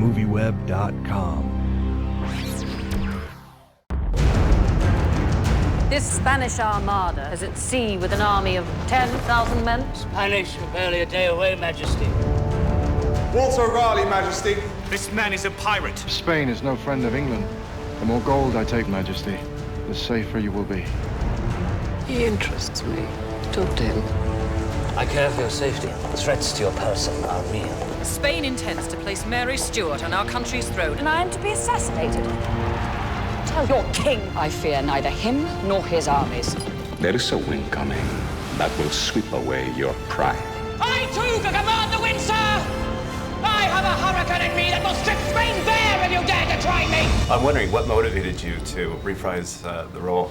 MovieWeb.com. This Spanish armada is at sea with an army of 10,000 men. Spanish are barely a day away, Majesty. Walter Raleigh, Majesty. This man is a pirate. Spain is no friend of England. The more gold I take, Majesty, the safer you will be. He interests me. Talk to him. I care for your safety. The threats to your person are real. Spain intends to place Mary Stuart on our country's throne, And I am to be assassinated. Tell your king. I fear neither him nor his armies. There is a wind coming that will sweep away your pride. I too can command the wind, sir! I have a hurricane in me that will strip Spain bare if you dare to try me! I'm wondering what motivated you to reprise the role?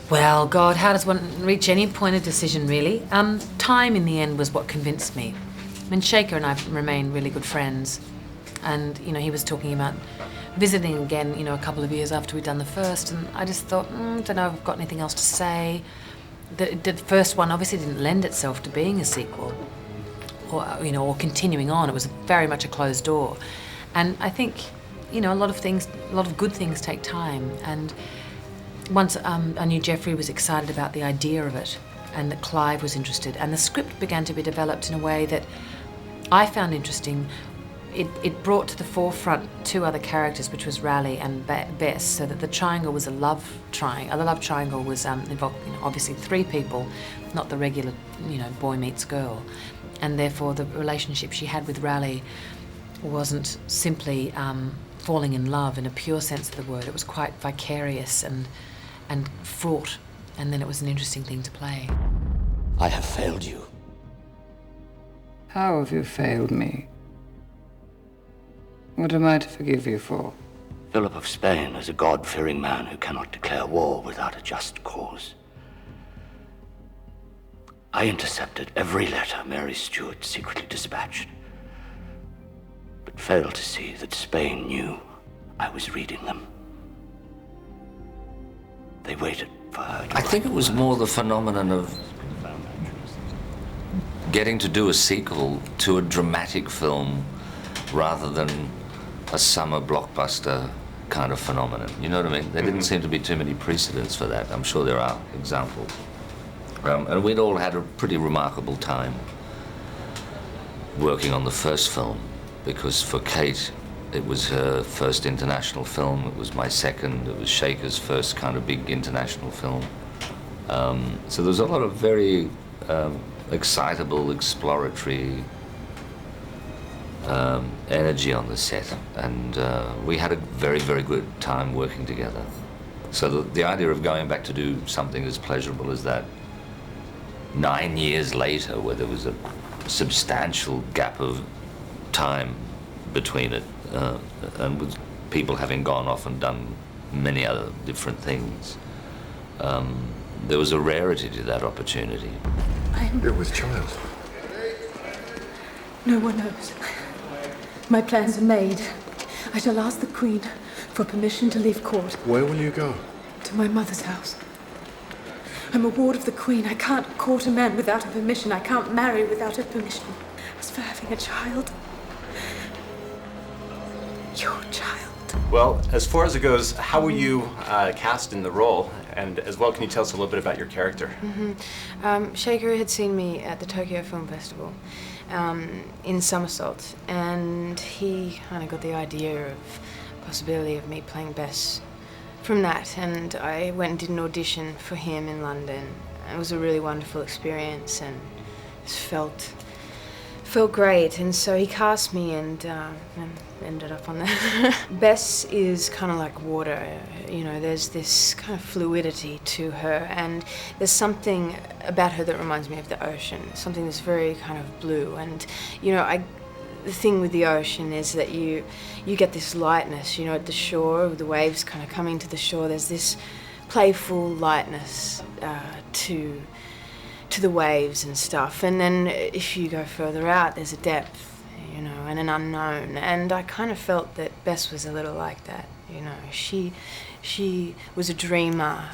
Well, God, how does one reach any point of decision, really? Time in the end was what convinced me. I mean, Shekhar and I remained really good friends. And, you know, he was talking about visiting again, you know, a couple of years after we'd done the first. And I just thought, don't know if I've got anything else to say. The first one obviously didn't lend itself to being a sequel or, you know, or continuing on. It was very much a closed door. And I think, you know, a lot of good things take time. And once I knew Geoffrey was excited about the idea of it and that Clive was interested, and the script began to be developed in a way that I found interesting. It brought to the forefront two other characters, which was Raleigh and Bess, so that the triangle was a love triangle. The love triangle was involved, you know, obviously three people, not the regular, you know, boy meets girl, and therefore the relationship she had with Raleigh wasn't simply falling in love in a pure sense of the word. It was quite vicarious and fraught, and then it was an interesting thing to play. I have failed you. How have you failed me? What am I to forgive you for? Philip of Spain is a God-fearing man who cannot declare war without a just cause. I intercepted every letter Mary Stuart secretly dispatched, but failed to see that Spain knew I was reading them. They waited for her to... I think it was more the phenomenon of getting to do a sequel to a dramatic film rather than a summer blockbuster kind of phenomenon. You know what I mean? There didn't seem to be too many precedents for that. I'm sure there are examples. And we'd all had a pretty remarkable time working on the first film, because for Cate, it was her first international film. It was my second. It was Shekhar's first kind of big international film. So there was a lot of very excitable, exploratory energy on the set, and we had a very, very good time working together. So the idea of going back to do something as pleasurable as that 9 years later, where there was a substantial gap of time between it, and with people having gone off and done many other different things, there was a rarity to that opportunity. You're with child. No one knows. My plans are made. I shall ask the Queen for permission to leave court. Where will you go? To my mother's house. I'm a ward of the Queen. I can't court a man without her permission. I can't marry without her permission. As for having a child... Your child. Well, as far as it goes, how were you cast in the role? And as well, can you tell us a little bit about your character? Shekhar had seen me at the Tokyo Film Festival in Somersault, and he kind of got the idea of possibility of me playing Bess from that, and I went and did an audition for him in London. It was a really wonderful experience, and it felt great, and so he cast me and ended up on that. Bess is kind of like water, you know, there's this kind of fluidity to her, and there's something about her that reminds me of the ocean, something that's very kind of blue, and, you know, the thing with the ocean is that you get this lightness, you know, at the shore, with the waves kind of coming to the shore, there's this playful lightness to the waves and stuff, and then if you go further out, there's a depth, you know, and an unknown, and I kind of felt that Bess was a little like that, you know. She was a dreamer,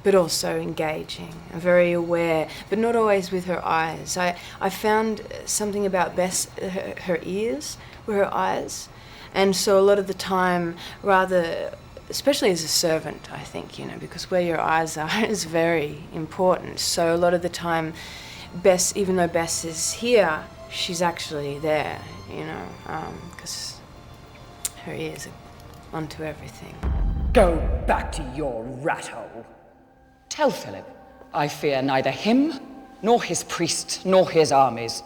but also engaging and very aware, but not always with her eyes. I found something about Bess, her ears were her eyes, and so a lot of the time, rather, especially as a servant, I think, because where your eyes are is very important. So a lot of the time, Bess, even though Bess is here, she's actually there, because her ears are onto everything. Go back to your rat hole. Tell Philip, I fear neither him, nor his priest, nor his armies.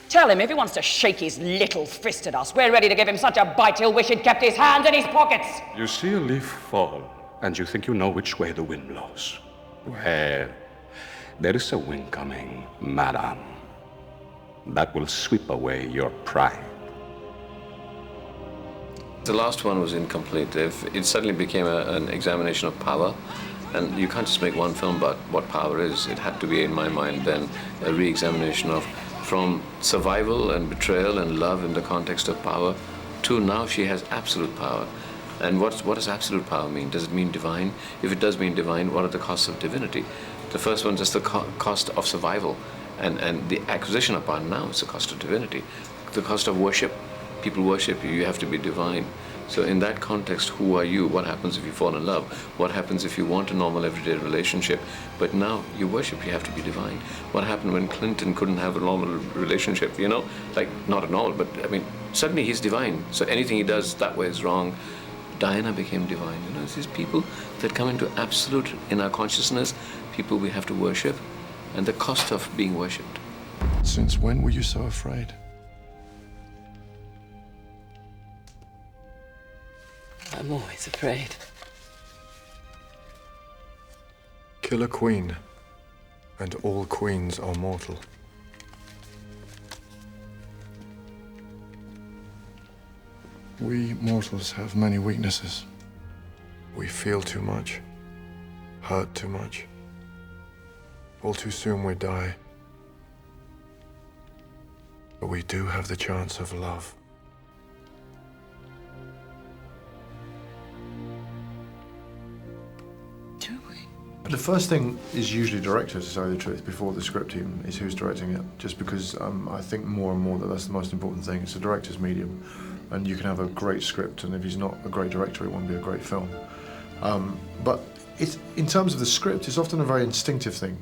Tell him if he wants to shake his little fist at us, we're ready to give him such a bite he'll wish he'd kept his hands in his pockets. You see a leaf fall, and you think you know which way the wind blows. Well, there is a wind coming, madam, that will sweep away your pride. The last one was incomplete. It suddenly became an examination of power, and you can't just make one film about what power is. It had to be, in my mind, then a re-examination of from survival and betrayal and love in the context of power to now she has absolute power. And what does absolute power mean? Does it mean divine? If it does mean divine, what are the costs of divinity? The first one is just the cost of survival, and the acquisition of power now is the cost of divinity. The cost of worship. People worship you, you have to be divine. So in that context, who are you? What happens if you fall in love? What happens if you want a normal everyday relationship, but now you worship, you have to be divine? What happened when Clinton couldn't have a normal relationship, like not a normal, but I mean, suddenly he's divine. So anything he does that way is wrong. Diana became divine. It's these people that come into absolute in our consciousness, people we have to worship, and the cost of being worshipped. Since when were you so afraid? I'm always afraid. Kill a queen, and all queens are mortal. We mortals have many weaknesses. We feel too much, hurt too much. All too soon we die. But we do have the chance of love. The first thing is usually directors, to tell you the truth, before the script even is who's directing it. Just because I think more and more that that's the most important thing. It's a director's medium, and you can have a great script, and if he's not a great director, it won't be a great film. But in terms of the script, it's often a very instinctive thing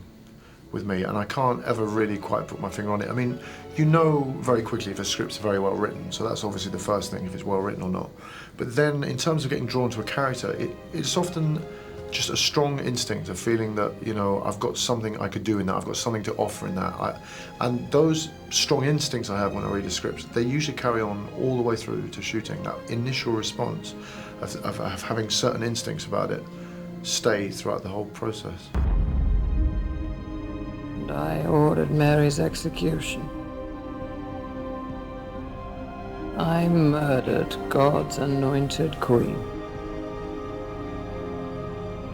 with me, and I can't ever really quite put my finger on it. I mean, you know very quickly if a script's very well written, so that's obviously the first thing, if it's well written or not. But then, in terms of getting drawn to a character, it's often just a strong instinct of feeling that, I've got something I could do in that, I've got something to offer in that. And those strong instincts I have when I read a script, they usually carry on all the way through to shooting. That initial response of having certain instincts about it stay throughout the whole process. And I ordered Mary's execution. I murdered God's anointed queen.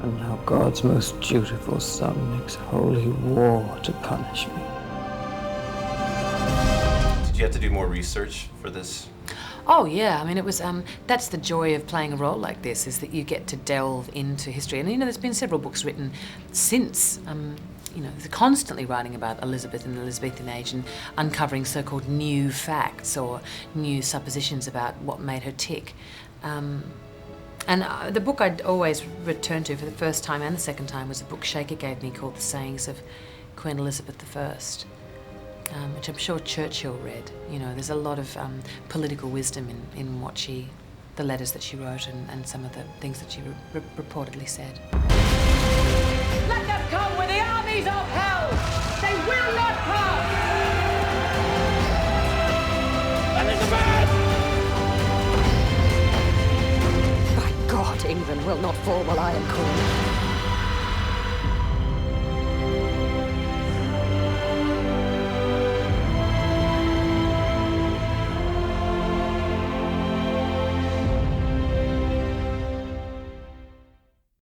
And now God's most dutiful son makes holy war to punish me. Did you have to do more research for this? Oh yeah, I mean it was, that's the joy of playing a role like this, is that you get to delve into history. And there's been several books written since, they're constantly writing about Elizabeth and the Elizabethan age and uncovering so-called new facts or new suppositions about what made her tick. And the book I'd always return to for the first time and the second time was a book Shekhar gave me called The Sayings of Queen Elizabeth I, which I'm sure Churchill read. There's a lot of political wisdom in what the letters that she wrote and some of the things that she reportedly said. Let them come with the armies of hell! They will not pass! Elizabeth! God, England will not fall while I am queen.